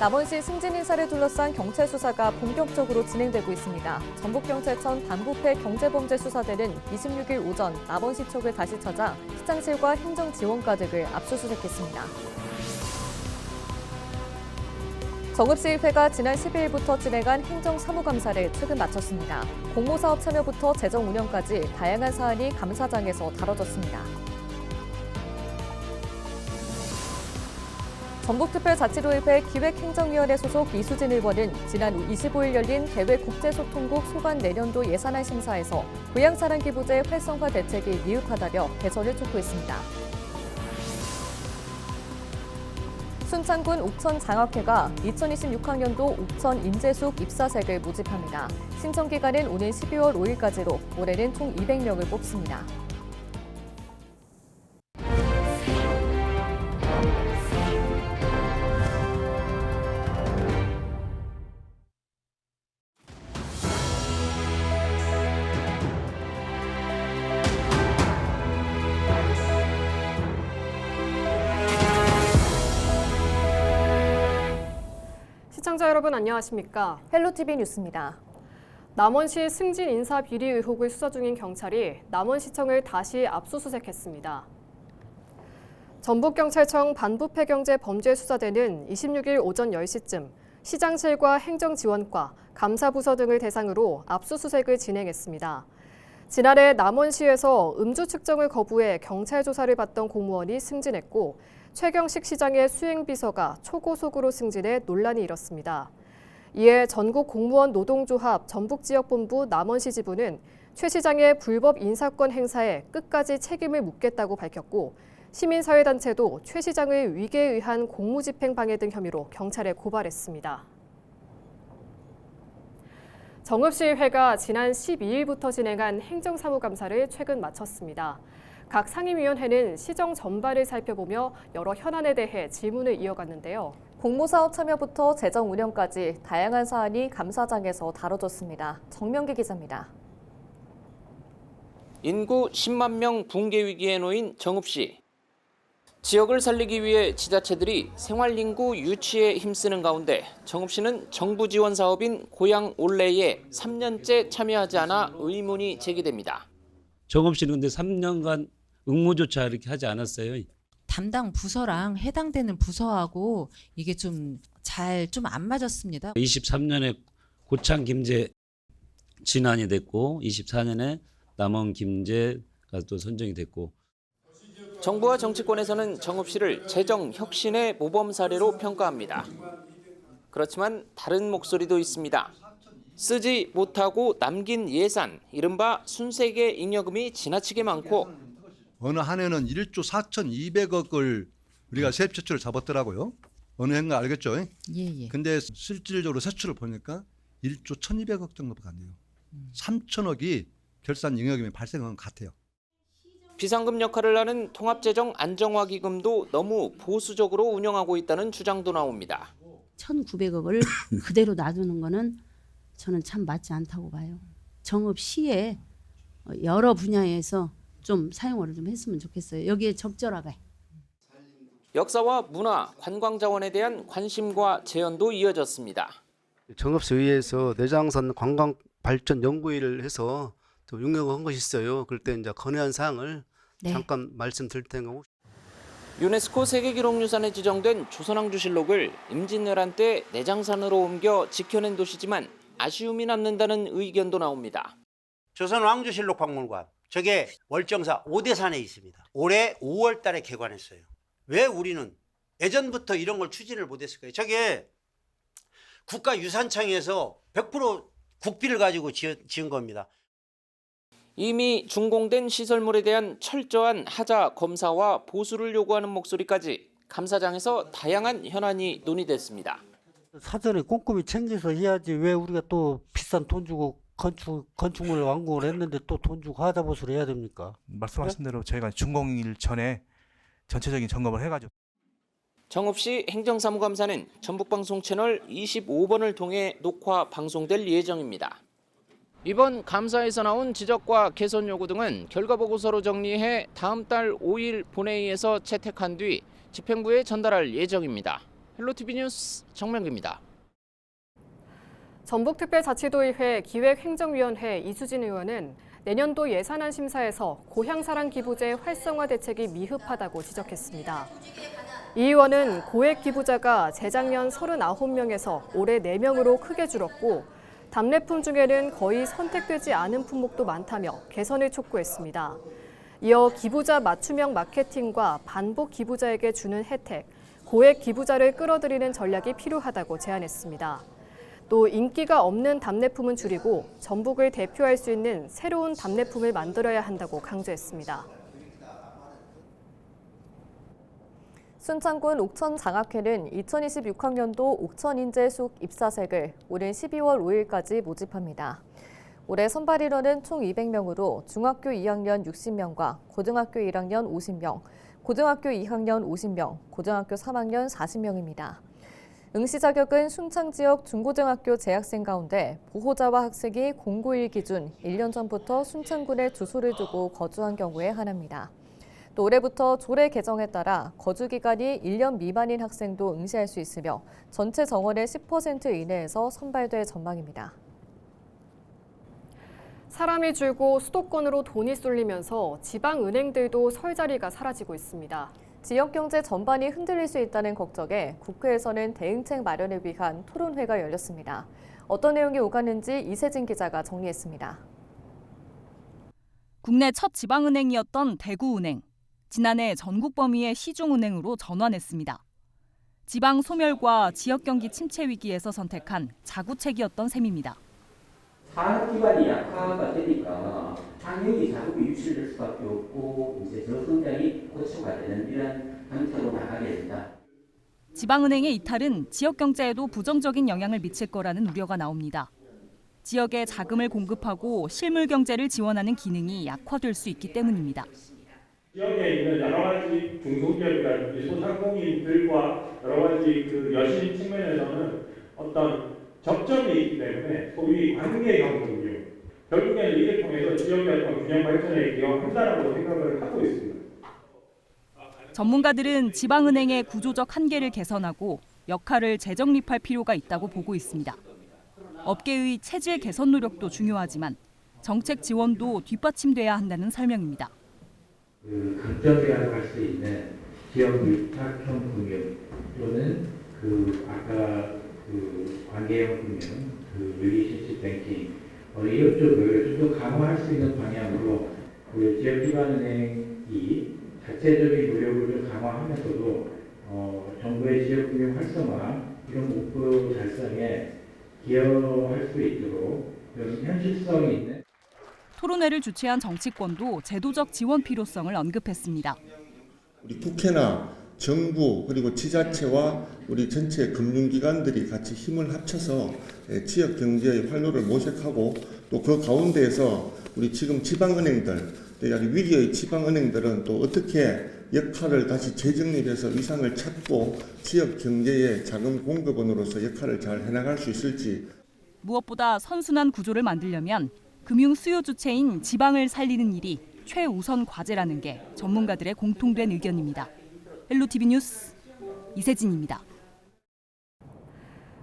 남원시 승진 인사를 둘러싼 경찰 수사가 본격적으로 진행되고 있습니다. 전북경찰청 반부패 경제범죄수사대는 26일 오전 남원시청을 다시 찾아 시장실과 행정지원과 등을 압수수색했습니다. 정읍시의회가 지난 12일부터 진행한 행정사무감사를 최근 마쳤습니다. 공모사업 참여부터 재정 운영까지 다양한 사안이 감사장에서 다뤄졌습니다. 전북특별자치도의회 기획행정위원회 소속 이수진 의원은 지난 25일 열린 대외국제소통국 소관 내년도 예산안 심사에서 고향사랑기 부재 활성화 대책이 미흡하다며 개선을 촉구했습니다. 순창군 옥천장학회가 2026학년도 옥천 인재숙 입사생을 모집합니다. 신청 기간은 오는 12월 5일까지로 올해는 총 200명을 뽑습니다. 시청자 여러분 안녕하십니까? 헬로티비 뉴스입니다. 남원시 승진 인사 비리 의혹을 수사 중인 경찰이 남원시청을 다시 압수수색했습니다. 전북경찰청 반부패경제범죄수사대는 26일 오전 10시쯤 시장실과 행정지원과, 감사부서 등을 대상으로 압수수색을 진행했습니다. 지난해 남원시에서 음주 측정을 거부해 경찰 조사를 받던 공무원이 승진했고 최경식 시장의 수행비서가 초고속으로 승진해 논란이 일었습니다. 이에 전국공무원 노동조합 전북지역본부 남원시 지부는 최 시장의 불법 인사권 행사에 끝까지 책임을 묻겠다고 밝혔고 시민사회단체도 최 시장의 위계에 의한 공무집행 방해 등 혐의로 경찰에 고발했습니다. 정읍시의회가 지난 12일부터 진행한 행정사무감사를 최근 마쳤습니다. 각 상임위원회는 시정 전반을 살펴보며 여러 현안에 대해 질문을 이어갔는데요. 공모사업 참여부터 재정 운영까지 다양한 사안이 감사장에서 다뤄졌습니다. 정명기 기자입니다. 인구 10만 명 붕괴 위기에 놓인 정읍시. 지역을 살리기 위해 지자체들이 생활인구 유치에 힘쓰는 가운데 정읍시는 정부 지원 사업인 고향 올레에 3년째 참여하지 않아 의문이 제기됩니다. 정읍시는 근데 3년간 응모조차 이렇게 하지 않았어요. 담당 부서랑 해당되는 부서하고 이게 좀 안 맞았습니다. 23년에 고창 김제 진안이 됐고 24년에 남원 김제가 또 선정이 됐고 정부와 정치권에서는 정읍시를 재정 혁신의 모범 사례로 평가합니다. 그렇지만 다른 목소리도 있습니다. 쓰지 못하고 남긴 예산, 이른바 순세계 잉여금이 지나치게 많고 어느 한 해는 1조 4,200억을 우리가 세입 최초를 잡았더라고요. 어느 해인가 알겠죠? 예. 근데 실질적으로 세출을 보니까 1조 1,200억 정도밖에 안 돼요. 3천억이 결산 잉여금이 발생한 것 같아요. 비상금 역할을 하는 통합재정 안정화기금도 너무 보수적으로 운영하고 있다는 주장도 나옵니다. 1,900억을 그대로 놔두는 거는 저는 참 맞지 않다고 봐요. 정읍시에 여러 분야에서 좀 사용을 좀 했으면 좋겠어요. 여기에 적절하게. 역사와 문화, 관광 자원에 대한 관심과 제언도 이어졌습니다. 정읍시의회에서 내장산 관광 발전 연구회를 해서 좀 용역한 것이 있어요. 그럴 때 이제 건의한 사항을 잠깐 말씀드릴 테니까. 유네스코 세계기록유산에 지정된 조선왕조실록을 임진왜란 때 내장산으로 옮겨 지켜낸 도시지만 아쉬움이 남는다는 의견도 나옵니다. 조선왕조실록 박물관, 저게 월정사 오대산에 있습니다. 올해 5월 달에 개관했어요. 왜 우리는 예전부터 이런 걸 추진을 못했을까요? 저게 국가유산청에서 100% 국비를 가지고 지은 겁니다. 이미 준공된 시설물에 대한 철저한 하자 검사와 보수를 요구하는 목소리까지 감사장에서 다양한 현안이 논의됐습니다. 사전에 꼼꼼히 챙겨서 해야지 왜 우리가 또 비싼 돈 주고 건축물을 완공을 했는데 또 돈 주고 하자 보수를 해야 됩니까? 말씀하신 대로 저희가 준공일 전에 전체적인 점검을 해가지고. 정읍시 행정사무감사는 전북방송 채널 25번을 통해 녹화 방송될 예정입니다. 이번 감사에서 나온 지적과 개선 요구 등은 결과보고서로 정리해 다음 달 5일 본회의에서 채택한 뒤 집행부에 전달할 예정입니다. 헬로티비 뉴스 정명기입니다. 전북특별자치도의회 기획행정위원회 이수진 의원은 내년도 예산안 심사에서 고향사랑 기부제 활성화 대책이 미흡하다고 지적했습니다. 이 의원은 고액 기부자가 재작년 39명에서 올해 4명으로 크게 줄었고 답례품 중에는 거의 선택되지 않은 품목도 많다며 개선을 촉구했습니다. 이어 기부자 맞춤형 마케팅과 반복 기부자에게 주는 혜택, 고액 기부자를 끌어들이는 전략이 필요하다고 제안했습니다. 또 인기가 없는 답례품은 줄이고 전북을 대표할 수 있는 새로운 답례품을 만들어야 한다고 강조했습니다. 순창군 옥천장학회는 2026학년도 옥천인재숙 입사생을 오는 12월 5일까지 모집합니다. 올해 선발 인원은 총 200명으로 중학교 2학년 60명과 고등학교 1학년 50명, 고등학교 2학년 50명, 고등학교 3학년 40명입니다. 응시 자격은 순창 지역 중고등학교 재학생 가운데 보호자와 학생이 091 기준 1년 전부터 순창군에 주소를 두고 거주한 경우에 한합니다. 또 올해부터 조례 개정에 따라 거주 기간이 1년 미만인 학생도 응시할 수 있으며 전체 정원의 10% 이내에서 선발될 전망입니다. 사람이 줄고 수도권으로 돈이 쏠리면서 지방은행들도 설 자리가 사라지고 있습니다. 지역 경제 전반이 흔들릴 수 있다는 걱정에 국회에서는 대응책 마련을 위한 토론회가 열렸습니다. 어떤 내용이 오갔는지 이세진 기자가 정리했습니다. 국내 첫 지방은행이었던 대구은행. 지난해 전국 범위의 시중은행으로 전환했습니다. 지방 소멸과 지역 경기 침체 위기에서 선택한 자구책이었던 셈입니다. 산업기반이 약화가 되니까 당연히 자국이 유출될 수밖에 없고 이제 저성장이 고초가 되는 이런 형태로 나가게 된다. 지방은행의 이탈은 지역 경제에도 부정적인 영향을 미칠 거라는 우려가 나옵니다. 지역에 자금을 공급하고 실물 경제를 지원하는 기능이 약화될 수 있기 때문입니다. 지역에 있는 여러 가지 중소기업이라든지 소상공인들과 여러 가지 그 여신 측면에서는 어떤 접점이 있기 때문에 소위 관계형금융, 결국에는 이를 통해서 지역의 어떤 균형 발전에 기여한다라고 생각을 하고 있습니다. 전문가들은 지방은행의 구조적 한계를 개선하고 역할을 재정립할 필요가 있다고 보고 있습니다. 업계의 체질 개선 노력도 중요하지만 정책 지원도 뒷받침돼야 한다는 설명입니다. 강점이라고 할 수 있는 지역 위탁형 금융 또는 아까 관계형 금융, 릴레이션십 뱅킹 이쪽을 좀 더 강화할 수 있는 방향으로 지역 기반은행이 자체적인 노력을 좀 강화하면서도 정부의 지역 금융 활성화 이런 목표 달성에 기여할 수 있도록 현실성이 있는. 토론회를 주최한 정치권도 제도적 지원 필요성을 언급했습니다. 우리 국회나 정부 그리고 지자체와 우리 전체 금융기관들이 같이 힘을 합쳐서 지역 경제의 활로를 모색하고 또 그 가운데에서 우리 지금 지방은행들, 위기의 지방은행들은 또 어떻게 역할을 다시 재정립해서 위상을 찾고 지역 경제의 자금 공급원으로서 역할을 잘 해나갈 수 있을지. 무엇보다 선순환 구조를 만들려면 금융 수요 주체인 지방을 살리는 일이 최우선 과제라는 게 전문가들의 공통된 의견입니다. 헬로티비 뉴스 이세진입니다.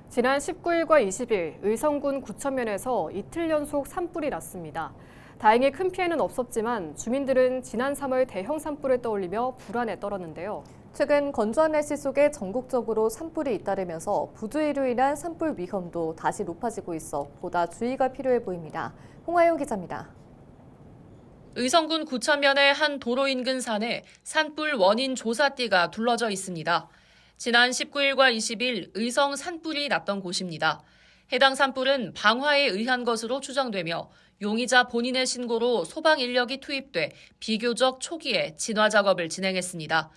지난 19일과 20일 의성군 구천면에서 이틀 연속 산불이 났습니다. 다행히 큰 피해는 없었지만 주민들은 지난 3월 대형 산불을 떠올리며 불안에 떨었는데요. 최근 건조한 날씨 속에 전국적으로 산불이 잇따르면서 부주의로 인한 산불 위험도 다시 높아지고 있어 보다 주의가 필요해 보입니다. 홍하영 기자입니다. 의성군 구천면의 한 도로 인근 산에 산불 원인 조사띠가 둘러져 있습니다. 지난 19일과 20일 의성 산불이 났던 곳입니다. 해당 산불은 방화에 의한 것으로 추정되며 용의자 본인의 신고로 소방 인력이 투입돼 비교적 초기에 진화 작업을 진행했습니다.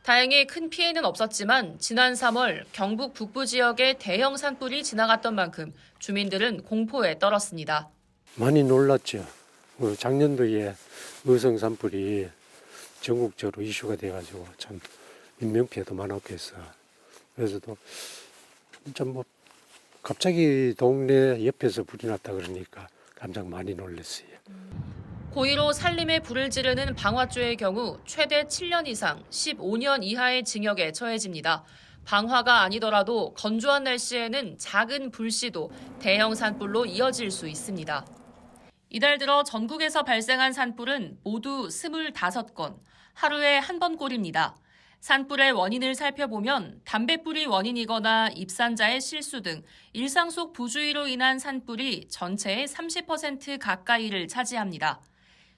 다행히 큰 피해는 없었지만 지난 3월 경북 북부 지역에 대형 산불이 지나갔던 만큼 주민들은 공포에 떨었습니다. 많이 놀랐죠. 작년도에 의성 산불이 전국적으로 이슈가 돼가지고 참 인명피해도 많았고 했어. 그래서 또 진짜 갑자기 동네 옆에서 불이 났다 그러니까 깜짝 많이 놀랐어요. 고의로 산림에 불을 지르는 방화죄의 경우 최대 7년 이상 15년 이하의 징역에 처해집니다. 방화가 아니더라도 건조한 날씨에는 작은 불씨도 대형 산불로 이어질 수 있습니다. 이달 들어 전국에서 발생한 산불은 모두 25건, 하루에 한 번 꼴입니다. 산불의 원인을 살펴보면 담뱃불이 원인이거나 입산자의 실수 등 일상 속 부주의로 인한 산불이 전체의 30% 가까이를 차지합니다.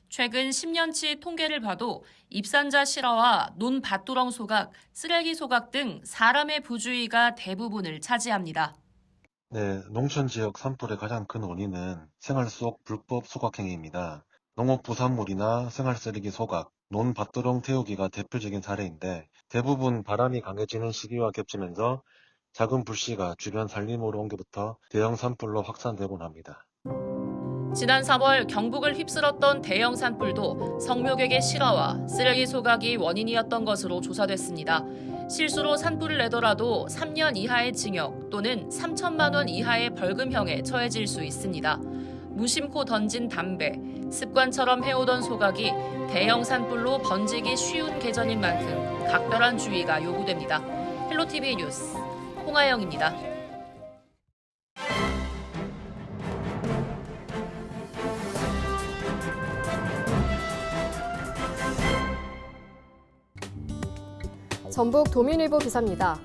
최근 10년치 통계를 봐도 입산자 실화와 논밭도렁 소각, 쓰레기 소각 등 사람의 부주의가 대부분을 차지합니다. 네, 농촌 지역 산불의 가장 큰 원인은 생활 속 불법 소각 행위입니다. 농업 부산물이나 생활 쓰레기 소각, 논밭도렁 태우기가 대표적인 사례인데 대부분 바람이 강해지는 시기와 겹치면서 작은 불씨가 주변 산림으로 옮겨부터 대형 산불로 확산되곤 합니다. 지난 3월 경북을 휩쓸었던 대형 산불도 성묘객의 실화와 쓰레기 소각이 원인이었던 것으로 조사됐습니다. 실수로 산불을 내더라도 3년 이하의 징역 또는 3천만 원 이하의 벌금형에 처해질 수 있습니다. 무심코 던진 담배, 습관처럼 해오던 소각이 대형 산불로 번지기 쉬운 계절인 만큼 각별한 주의가 요구됩니다. 헬로티비 뉴스 홍아영입니다. 전북 도민일보 기사입니다.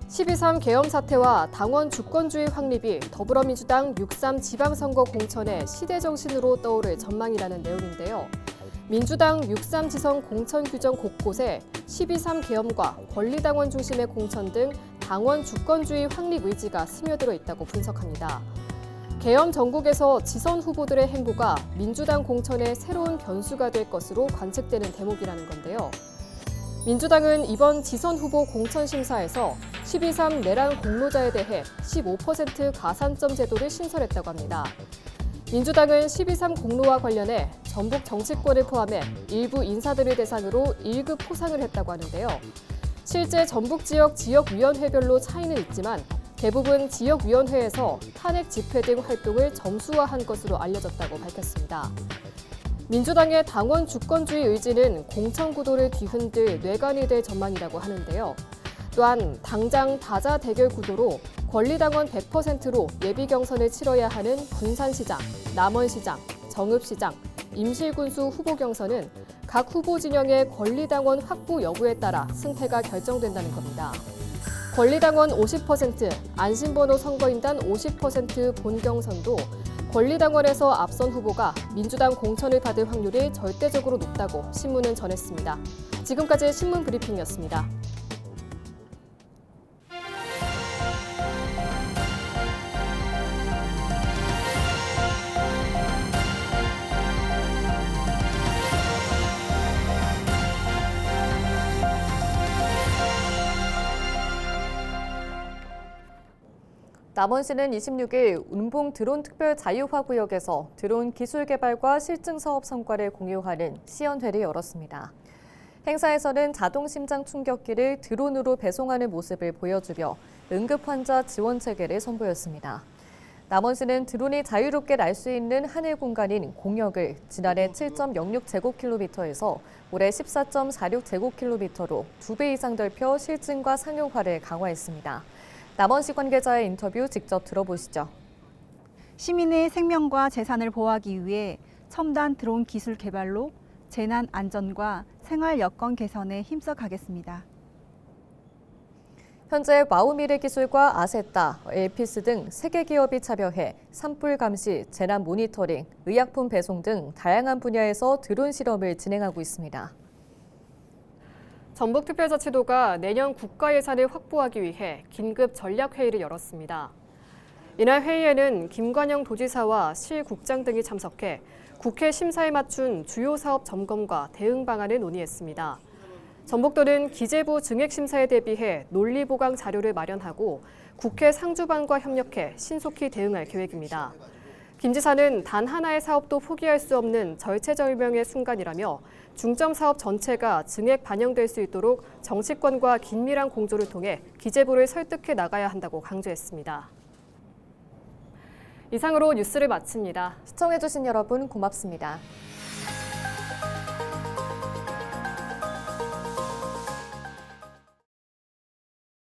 12.3 계엄 사태와 당원 주권주의 확립이 더불어민주당 6.3 지방선거 공천의 시대정신으로 떠오를 전망이라는 내용인데요. 민주당 6.3 지선 공천 규정 곳곳에 12.3 계엄과 권리당원 중심의 공천 등 당원 주권주의 확립 의지가 스며들어 있다고 분석합니다. 계엄 전국에서 지선 후보들의 행보가 민주당 공천의 새로운 변수가 될 것으로 관측되는 대목이라는 건데요. 민주당은 이번 지선 후보 공천 심사에서 12.3 내란 공로자에 대해 15% 가산점 제도를 신설했다고 합니다. 민주당은 12.3 공로와 관련해 전북 정치권을 포함해 일부 인사들을 대상으로 1급 포상을 했다고 하는데요. 실제 전북 지역 지역위원회별로 차이는 있지만 대부분 지역위원회에서 탄핵 집회 등 활동을 점수화한 것으로 알려졌다고 밝혔습니다. 민주당의 당원 주권주의 의지는 공천 구도를 뒤흔들 뇌관이 될 전망이라고 하는데요. 또한 당장 다자 대결 구도로 권리당원 100%로 예비 경선을 치러야 하는 군산시장, 남원시장, 정읍시장, 임실군수 후보 경선은 각 후보 진영의 권리당원 확보 여부에 따라 승패가 결정된다는 겁니다. 권리당원 50%, 안심번호 선거인단 50% 본경선도 권리당원에서 앞선 후보가 민주당 공천을 받을 확률이 절대적으로 높다고 신문은 전했습니다. 지금까지 신문 브리핑이었습니다. 남원시는 26일 운봉 드론 특별 자유화구역에서 드론 기술 개발과 실증 사업 성과를 공유하는 시연회를 열었습니다. 행사에서는 자동 심장 충격기를 드론으로 배송하는 모습을 보여주며 응급 환자 지원 체계를 선보였습니다. 남원시는 드론이 자유롭게 날 수 있는 하늘 공간인 공역을 지난해 7.06제곱킬로미터에서 올해 14.46제곱킬로미터로 2배 이상 넓혀 실증과 상용화를 강화했습니다. 남원시 관계자의 인터뷰 직접 들어보시죠. 시민의 생명과 재산을 보호하기 위해 첨단 드론 기술 개발로 재난 안전과 생활 여건 개선에 힘써 가겠습니다. 현재 와우미래 기술과 아세타, 엘피스 등 3개 기업이 참여해 산불 감시, 재난 모니터링, 의약품 배송 등 다양한 분야에서 드론 실험을 진행하고 있습니다. 전북특별자치도가 내년 국가 예산을 확보하기 위해 긴급 전략회의를 열었습니다. 이날 회의에는 김관영 도지사와 실국장 등이 참석해 국회 심사에 맞춘 주요 사업 점검과 대응 방안을 논의했습니다. 전북도는 기재부 증액심사에 대비해 논리보강 자료를 마련하고 국회 상주반과 협력해 신속히 대응할 계획입니다. 김 지사는 단 하나의 사업도 포기할 수 없는 절체절명의 순간이라며 중점 사업 전체가 증액 반영될 수 있도록 정치권과 긴밀한 공조를 통해 기재부를 설득해 나가야 한다고 강조했습니다. 이상으로 뉴스를 마칩니다. 시청해주신 여러분 고맙습니다.